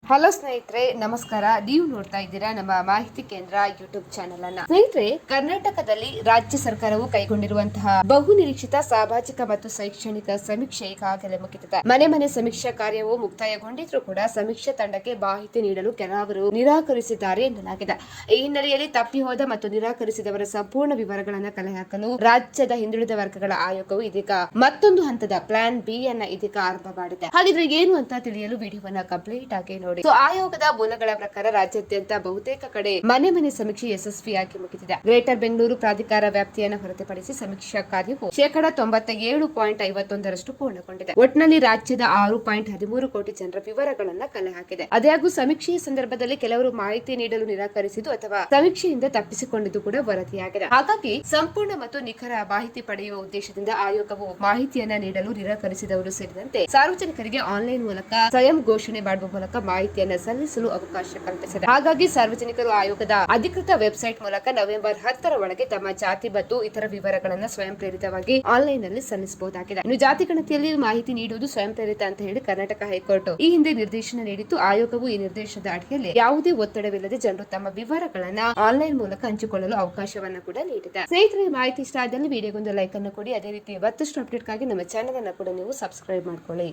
Hello ಸ್ನೇಹಿತರೆ, ನಮಸ್ಕಾರ. ನೀವು ನೋಡ್ತಾ ಇದ್ದೀರಾ ನಮ್ಮ ಮಾಹಿತಿ ಕೇಂದ್ರ ಯೂಟ್ಯೂಬ್ ಚಾನೆಲ್ ಅನ್ನ. ಸ್ನೇಹಿತರೆ, ಕರ್ನಾಟಕದಲ್ಲಿ ರಾಜ್ಯ ಸರ್ಕಾರವು ಕೈಗೊಂಡಿರುವಂತಹ ಬಹು ನಿರೀಕ್ಷಿತ ಸಾಮಾಜಿಕ ಮತ್ತು ಶೈಕ್ಷಣಿಕ ಸಮೀಕ್ಷೆ ಈಗಾಗಲೇ ಮುಗಿದಿದೆ. ಮನೆ ಮನೆ ಸಮೀಕ್ಷಾ ಕಾರ್ಯವು ಮುಕ್ತಾಯಗೊಂಡಿದ್ರೂ ಕೂಡ ಸಮೀಕ್ಷೆ ತಂಡಕ್ಕೆ ಮಾಹಿತಿ ನೀಡಲು ಕೆಲವರು ನಿರಾಕರಿಸಿದ್ದಾರೆ ಎನ್ನಲಾಗಿದೆ. ಈ ಹಿನ್ನೆಲೆಯಲ್ಲಿ ತಪ್ಪಿ ಹೋದ ಮತ್ತು ನಿರಾಕರಿಸಿದವರ ಸಂಪೂರ್ಣ ವಿವರಗಳನ್ನು ಕಲೆ ಹಾಕಲು ರಾಜ್ಯದ ಹಿಂದುಳಿದ ವರ್ಗಗಳ ಆಯೋಗವು ಇದೀಗ ಮತ್ತೊಂದು ಹಂತದ ಪ್ಲಾನ್ ಬಿ ಅನ್ನ ಇದೀಗ ಆರಂಭ ಮಾಡಿದೆ. ಹಾಗಿದ್ರೆ ಏನು ಅಂತ ತಿಳಿಯಲು ವಿಡಿಯೋವನ್ನ ಕಂಪ್ಲೀಟ್ ಆಗಿ ನೋಡಿ. ಆಯೋಗದ ಮೂಲಗಳ ಪ್ರಕಾರ ರಾಜ್ಯಾದ್ಯಂತ ಬಹುತೇಕ ಕಡೆ ಮನೆ ಮನೆ ಸಮೀಕ್ಷೆ ಯಶಸ್ವಿಯಾಗಿ ಮುಗಿದಿದೆ. ಗ್ರೇಟರ್ ಬೆಂಗಳೂರು ಪ್ರಾಧಿಕಾರ ವ್ಯಾಪ್ತಿಯನ್ನು ಹೊರತುಪಡಿಸಿ ಸಮೀಕ್ಷಾ ಕಾರ್ಯವು 97.51% ಪೂರ್ಣಗೊಂಡಿದೆ. ಒಟ್ಟಿನಲ್ಲಿ ರಾಜ್ಯದ 6.13 ಕೋಟಿ ಜನರ ವಿವರಗಳನ್ನ ಕಲೆ ಹಾಕಿದೆ. ಆದಾಗ್ಯೂ ಸಮೀಕ್ಷೆಯ ಸಂದರ್ಭದಲ್ಲಿ ಕೆಲವರು ಮಾಹಿತಿ ನೀಡಲು ನಿರಾಕರಿಸಿದ್ದು ಅಥವಾ ಸಮೀಕ್ಷೆಯಿಂದ ತಪ್ಪಿಸಿಕೊಂಡಿದ್ದು ಕೂಡ ವರದಿಯಾಗಿದೆ. ಹಾಗಾಗಿ ಸಂಪೂರ್ಣ ಮತ್ತು ನಿಖರ ಮಾಹಿತಿ ಪಡೆಯುವ ಉದ್ದೇಶದಿಂದ ಆಯೋಗವು ಮಾಹಿತಿಯನ್ನ ನೀಡಲು ನಿರಾಕರಿಸಿದವರು ಸೇರಿದಂತೆ ಸಾರ್ವಜನಿಕರಿಗೆ ಆನ್ಲೈನ್ ಮೂಲಕ ಸ್ವಯಂ ಘೋಷಣೆ ಮಾಡುವ ಮೂಲಕ ಮಾಹಿತಿಯನ್ನು ಸಲ್ಲಿಸಲು ಅವಕಾಶ ಕಲ್ಪಿಸಿದೆ. ಹಾಗಾಗಿ ಸಾರ್ವಜನಿಕರು ಆಯೋಗದ ಅಧಿಕೃತ ವೆಬ್ಸೈಟ್ ಮೂಲಕ ನವೆಂಬರ್ 10ರ ಒಳಗೆ ತಮ್ಮ ಜಾತಿ ಮತ್ತು ಇತರ ವಿವರಗಳನ್ನು ಸ್ವಯಂ ಪ್ರೇರಿತವಾಗಿ ಆನ್ಲೈನ್ ನಲ್ಲಿ ಸಲ್ಲಿಸಬಹುದಾಗಿದೆ. ಇನ್ನು ಜಾತಿ ಗಣತಿಯಲ್ಲಿ ಮಾಹಿತಿ ನೀಡುವುದು ಸ್ವಯಂ ಪ್ರೇರಿತ ಅಂತ ಹೇಳಿ ಕರ್ನಾಟಕ ಹೈಕೋರ್ಟ್ ಈ ಹಿಂದೆ ನಿರ್ದೇಶನ ನೀಡಿತ್ತು. ಆಯೋಗವು ಈ ನಿರ್ದೇಶನದ ಅಡಿಯಲ್ಲಿ ಯಾವುದೇ ಒತ್ತಡವಿಲ್ಲದೆ ಜನರು ತಮ್ಮ ವಿವರಗಳನ್ನ ಆನ್ಲೈನ್ ಮೂಲಕ ಹಂಚಿಕೊಳ್ಳಲು ಅವಕಾಶವನ್ನ ಕೂಡ ನೀಡಿದೆ. ಸ್ನೇಹಿತರೆ, ಮಾಹಿತಿ ಇಷ್ಟ ಆದಲ್ಲಿ ವಿಡಿಯೋಗೊಂದು ಲೈಕ್ ಅನ್ನು ಕೊಡಿ. ಅದೇ ರೀತಿ ಮತ್ತಷ್ಟು ಅಪ್ಡೇಟ್ಗಾಗಿ ನಮ್ಮ ಚಾನೆಲ್ ಅನ್ನು ಕೂಡ ನೀವು ಸಬ್ಸ್ಕ್ರೈಬ್ ಮಾಡ್ಕೊಳ್ಳಿ.